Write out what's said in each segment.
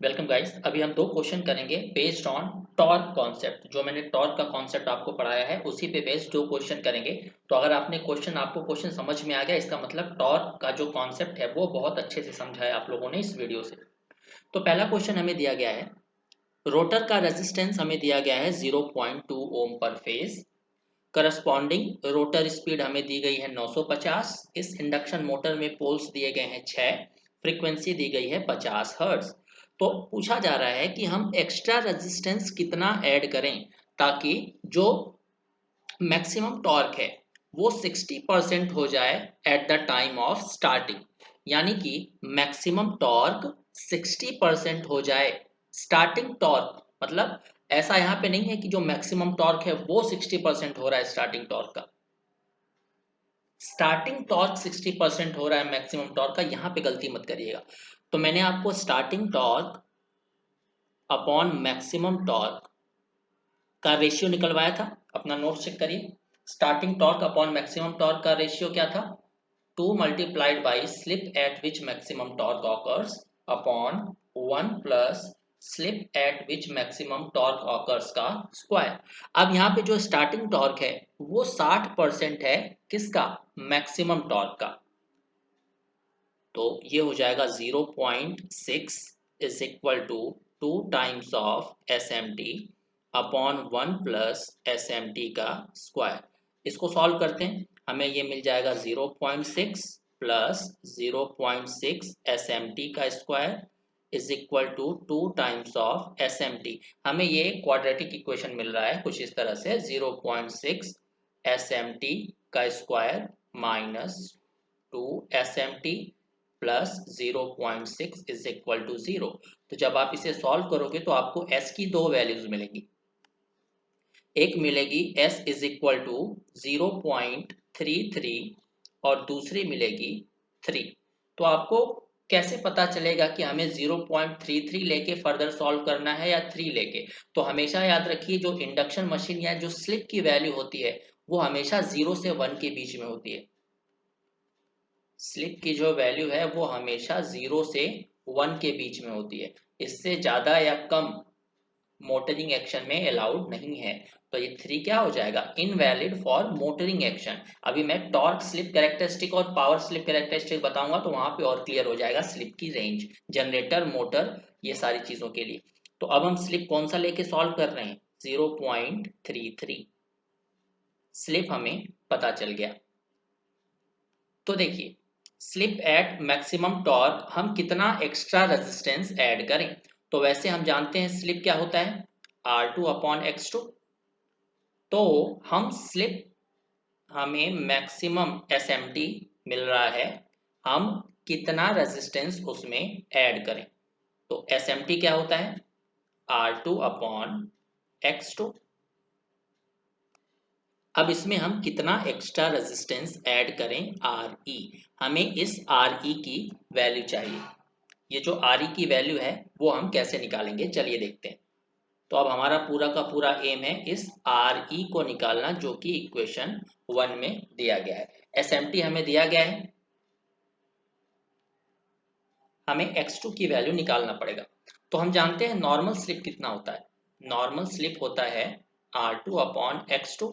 Welcome guys. अभी हम दो क्वेश्चन करेंगे बेस्ड ऑन टॉर्क कॉन्सेप्ट। जो मैंने टॉर्क का कॉन्सेप्ट आपको पढ़ाया है उसी पे बेस्ड दो क्वेश्चन करेंगे। तो अगर आपको क्वेश्चन समझ में आ गया, इसका मतलब टॉर्क का जो कॉन्सेप्ट है वो बहुत अच्छे से समझा है आप लोगों ने इस वीडियो से। तो पहला क्वेश्चन हमें दिया गया है, रोटर का रेजिस्टेंस हमें दिया गया है 0.2 ओम पर फेज। करस्पॉन्डिंग रोटर स्पीड हमें दी गई है 950। इस इंडक्शन मोटर में पोल्स दिए गए हैं 6, फ्रीक्वेंसी दी गई है 50 हर्ट्ज। तो पूछा जा रहा है कि हम एक्स्ट्रा रेजिस्टेंस कितना ऐड करें ताकि जो मैक्सिमम टॉर्क है वो 60% हो जाए at the time of starting. यानी कि मैक्सिमम टॉर्क 60% हो जाए। स्टार्टिंग टॉर्क मतलब ऐसा यहाँ पे नहीं है कि जो मैक्सिमम टॉर्क है वो 60% हो रहा है स्टार्टिंग टॉर्क का। स्टार्टिंग टॉर्क 60% हो रहा है मैक्सिमम टॉर्क का, यहाँ पे गलती मत करिएगा। तो मैंने आपको starting torque upon maximum torque का रेशियो निकलवाया था। अपना नोट चेक करिए। Starting torque upon maximum torque का रेशियो क्या था? 2 multiplied by slip eight which maximum torque occurs upon 1 plus slip eight which maximum torque occurs का स्क्वायर। अब यहाँ पे जो स्टार्टिंग टॉर्क है वो 60% है किसका? मैक्सिमम टॉर्क का। तो ये हो जाएगा 0.6 is equal to 2 times of S M T upon 1 plus S M T का स्क्वायर। इसको सॉल्व करते हैं, हमें ये मिल जाएगा 0.6 प्लस 0.6 एस एम टी का square is equal to 2 times of S M T. हमें ये क्वाड्रेटिक इक्वेशन मिल रहा है कुछ इस तरह से, 0.6 एस एम टी का square minus 2 S M T plus 0.6 is equal to 0। तो जब आप इसे सॉल्व करोगे तो आपको s की दो वैल्यूज मिलेगी। एक मिलेगी s इज इक्वल टू 0.33 और दूसरी मिलेगी 3। तो आपको कैसे पता चलेगा कि हमें 0.33 लेके फर्दर सॉल्व करना है या 3 लेके? तो हमेशा याद रखिए, जो इंडक्शन मशीन या जो स्लिप की वैल्यू होती है वो हमेशा 0 से 1 के बीच में होती है। स्लिप की जो वैल्यू है वो हमेशा 0 से 1 के बीच में होती है। इससे ज़्यादा या कम मोटरिंग एक्शन में अलाउड नहीं है। तो ये 3 क्या हो जाएगा? Invalid for motoring action. अभी मैं टॉर्क स्लिप कैरेक्टरिस्टिक और पावर स्लिप कैरेक्टरिस्टिक बताऊंगा तो वहां पे और क्लियर हो जाएगा स्लिप की रेंज, जनरेटर, मोटर, ये सारी चीजों के लिए। तो अब हम स्लिप कौन सा लेके सॉल्व कर रहे हैं? 0.33 स्लिप हमें पता चल गया। तो देखिए, स्लिप एट मैक्सिमम टॉर्क हम कितना एक्स्ट्रा रेजिस्टेंस ऐड करें? तो वैसे हम जानते हैं स्लिप क्या होता है, R2 अपॉन X2। तो हम स्लिप, हमें मैक्सिमम SMT मिल रहा है, हम कितना रेजिस्टेंस उसमें ऐड करें? तो SMT क्या होता है? R2 upon X2। अब इसमें हम कितना एक्स्ट्रा रेजिस्टेंस ऐड करें? RE। हमें इस RE की वैल्यू चाहिए। ये जो RE की वैल्यू है वो हम कैसे निकालेंगे, चलिए देखते हैं। तो अब हमारा पूरा का पूरा एम है इस RE को निकालना, जो कि इक्वेशन 1 में दिया गया है। SMT हमें दिया गया है, हमें X2 की वैल्यू निकालना पड़ेगा। तो हम जानते हैं नॉर्मल स्लिप कितना होता है। नॉर्मल स्लिप होता है R2 अपॉन X2।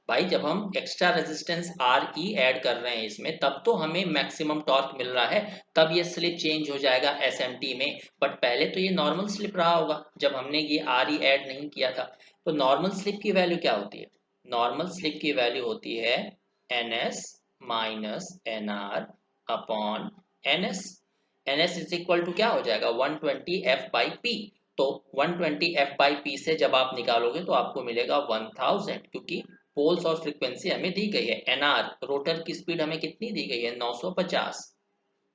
भाई जब हम एक्स्ट्रा रेजिस्टेंस RE ऐड कर रहे हैं इसमें, तब तो हमें मैक्सिमम टॉर्क मिल रहा है, तब ये स्लिप चेंज हो जाएगा SMT में। बट पहले तो ये नॉर्मल स्लिप रहा होगा जब हमने ये RE ऐड नहीं किया था। तो नॉर्मल स्लिप की वैल्यू क्या होती है? नॉर्मल स्लिप की वैल्यू होती है NS minus NR upon NS। NS is equal to क्या हो जाएगा? 120F/P। तो 120F/P से जब आप निकालोगे तो आपको मिलेगा 1000, क्योंकि पोल्स और फ्रीक्वेंसी हमें दी गई है। एनआर रोटर की स्पीड हमें कितनी दी गई है? 950,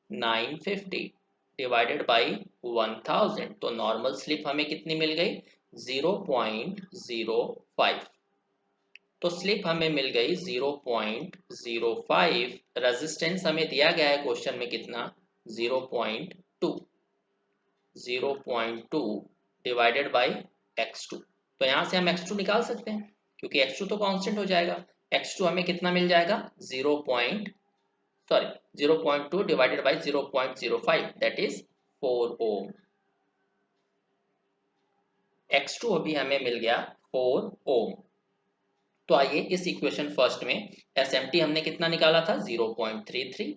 950 डिवाइडेड बाई 1000। तो नॉर्मल स्लिप हमें कितनी मिल गई? 0.05। तो स्लिप हमें मिल गई 0.05। रेजिस्टेंस हमें दिया गया है क्वेश्चन में कितना? 0.2। 0.2 डिवाइडेड बाई x2। तो यहाँ से हम x2 निकाल सकते हैं क्योंकि x2 तो कांस्टेंट हो जाएगा। x2 हमें कितना मिल जाएगा? 0.2 divided by 0.05, that is 4 ohm. x2 अभी हमें मिल गया 4 ओम। तो आइए इस इक्वेशन फर्स्ट में SMT हमने कितना निकाला था 0.33।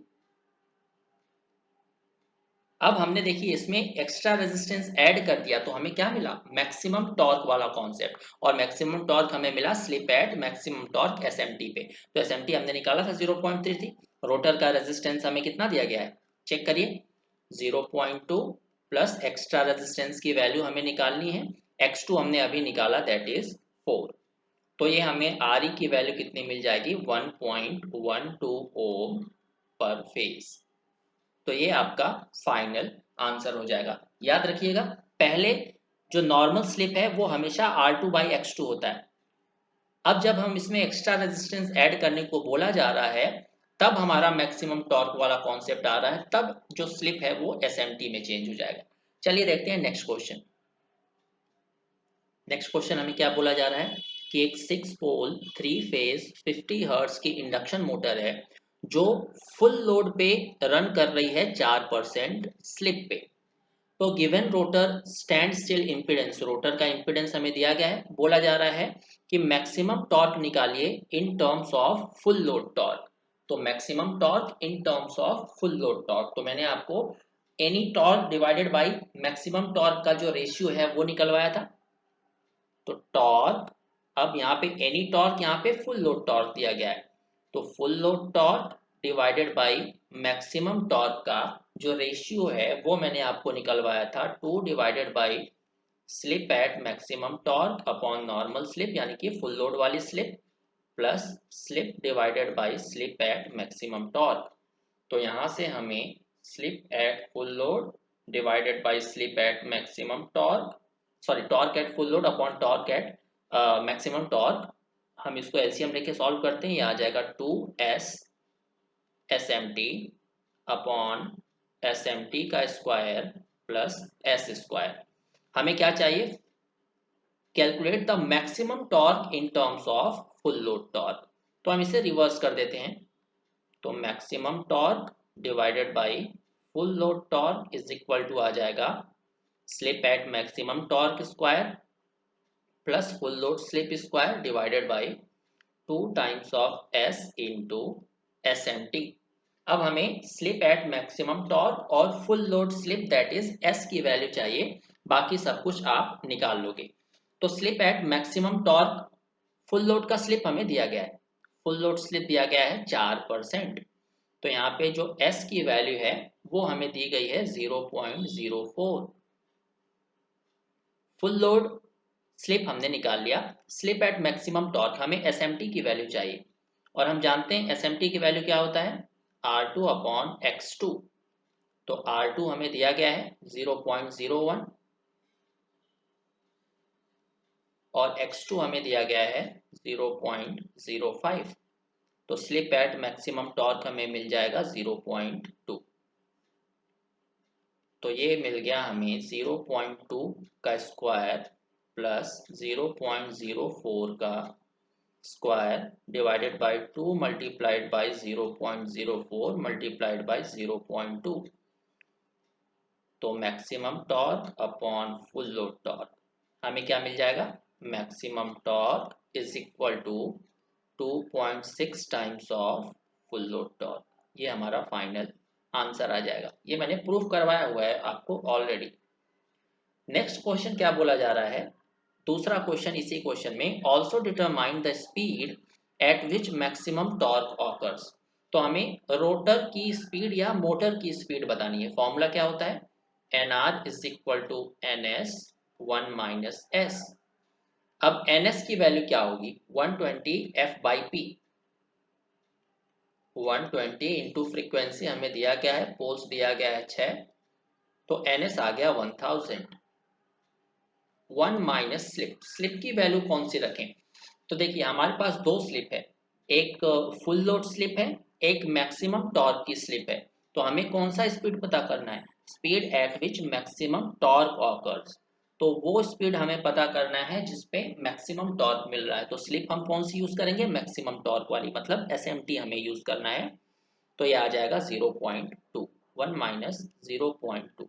अब हमने देखिए इसमें एक्स्ट्रा रेजिस्टेंस ऐड कर दिया तो हमें क्या मिला, मैक्सिमम टॉर्क वाला कॉन्सेप्ट, और मैक्सिमम टॉर्क हमें मिला slip at maximum torque SMT पे। तो SMT हमने निकाला था 0.33। रोटर का रेजिस्टेंस हमें कितना दिया गया है, चेक करिए 0.2 प्लस एक्स्ट्रा रेजिस्टेंस की वैल्यू हमें निकालनी है, x2 हमने अभी निकाला दैट इज 4। तो ये हमें RE की वैल्यू कितनी मिल जाएगी 1.12 ओम पर फेज। तो ये आपका फाइनल आंसर हो जाएगा। याद रखिएगा पहले जो नॉर्मल स्लिप है वो हमेशा R2/X2 होता है। अब जब हम इसमें एक्स्ट्रा रेजिस्टेंस ऐड करने को बोला जा रहा है तब हमारा मैक्सिमम टॉर्क वाला कॉन्सेप्ट आ रहा है, तब जो स्लिप है वो SMT में चेंज हो जाएगा। चलिए देखते हैं नेक्स्ट क्वेश्चन। नेक्स्ट क्वेश्चन हमें क्या बोला जा रहा है कि एक 6 पोल 3 फेज 50 हर्ट्ज की इंडक्शन मोटर है जो फुल लोड पे रन कर रही है 4% स्लिप पे। तो given rotor stand still impedance, rotor का इम्पीडेंस हमें दिया गया है, बोला जा रहा है कि मैक्सिमम टॉर्क निकालिए in terms of full load torque. तो maximum torque in terms of full load torque, तो मैंने आपको any torque divided by maximum torque का जो रेशियो है वो निकलवाया था। तो टॉर्क, अब यहाँ पे एनी टॉर्क, यहाँ पे फुल लोड टॉर्क दिया गया है, तो full load torque divided by maximum torque का जो रेशियो है वो मैंने आपको निकलवाया था 2 divided by slip at maximum torque upon normal slip, यानी कि फुल लोड वाली slip, plus slip divided by slip at maximum torque. तो यहाँ से हमें slip at full load divided by slip at maximum torque, sorry torque at full load upon torque at maximum torque, हम इसको LCM लेके solve करते हैं, ये आ जाएगा 2s SMT अपॉन SMT का स्क्वायर प्लस s स्क्वायर। हमें क्या चाहिए, calculate the maximum torque in terms of full load torque. तो हम इसे रिवर्स कर देते हैं, तो maximum torque divided by full load torque is equal to आ जाएगा slip at maximum torque square plus full load slip square divided by 2 times of s into SMT। अब हमें स्लिप एट मैक्सिमम टॉर्क और full load slip that is s की value चाहिए, बाकी सब कुछ आप निकाल लोगे। तो slip at maximum torque, full load का स्लिप हमें दिया गया है, फुल लोड स्लिप दिया गया है 4%। तो यहाँ पे जो s की वैल्यू है वो हमें दी गई है 0.04। फुल लोड स्लिप हमने निकाल लिया, स्लिप एट मैक्सिमम टॉर्क हमें SMT की वैल्यू चाहिए, और हम जानते हैं SMT की वैल्यू क्या होता है R2 अपॉन X2। तो R2 हमें दिया गया है 0.01 और X2 हमें दिया गया है 0.05। तो स्लिप एट मैक्सिमम टॉर्क हमें मिल जाएगा 0.2। तो ये मिल गया हमें 0.2 का स्क्वायर प्लस 0.04 का square divided by 2 multiplied by 0.04 multiplied by 0.2। तो maximum torque upon full load torque हमें क्या मिल जाएगा, maximum torque is equal to 2.6 times of full load torque. ये हमारा फाइनल आंसर आ जाएगा, ये मैंने प्रूफ करवाया हुआ है आपको ऑलरेडी। नेक्स्ट क्वेश्चन क्या बोला जा रहा है, दूसरा क्वेश्चन इसी क्वेश्चन में, also determine the speed at which maximum torque occurs. तो हमें रोटर की स्पीड या मोटर की स्पीड बतानी है। फॉर्मूला क्या होता है, NR is equal to NS 1 minus S। अब NS की वैल्यू क्या होगी 120 F/P, 120 इंटू फ्रीक्वेंसी हमें दिया गया है, पोल्स दिया गया है 6, तो NS आ गया 1000। 1 माइनस स्लिप, स्लिप की वैल्यू कौन सी रखें, तो देखिए हमारे पास दो स्लिप है, एक फुल लोड स्लिप है, एक मैक्सिमम टॉर्क की स्लिप है। तो हमें कौन सा स्पीड पता करना है, speed at which maximum torque occurs. तो वो स्पीड हमें पता करना है जिसपे मैक्सिमम टॉर्क मिल रहा है। तो स्लिप हम कौन सी यूज करेंगे, मैक्सिमम टॉर्क वाली, मतलब SMT हमें यूज करना है। तो ये आ जाएगा 0.2, 1 माइनस 0.2।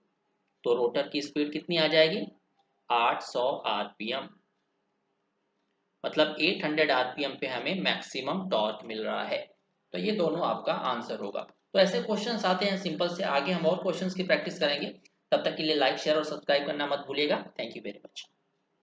तो रोटर की स्पीड कितनी आ जाएगी 800 आरपीएम, मतलब 800 आरपीएम पे हमें मैक्सिमम टॉर्क मिल रहा है। तो ये दोनों आपका आंसर होगा। तो ऐसे क्वेश्चंस आते हैं सिंपल से, आगे हम और क्वेश्चंस की प्रैक्टिस करेंगे। तब तक के लिए लाइक शेयर और सब्सक्राइब करना मत भूलिएगा। Thank you very much.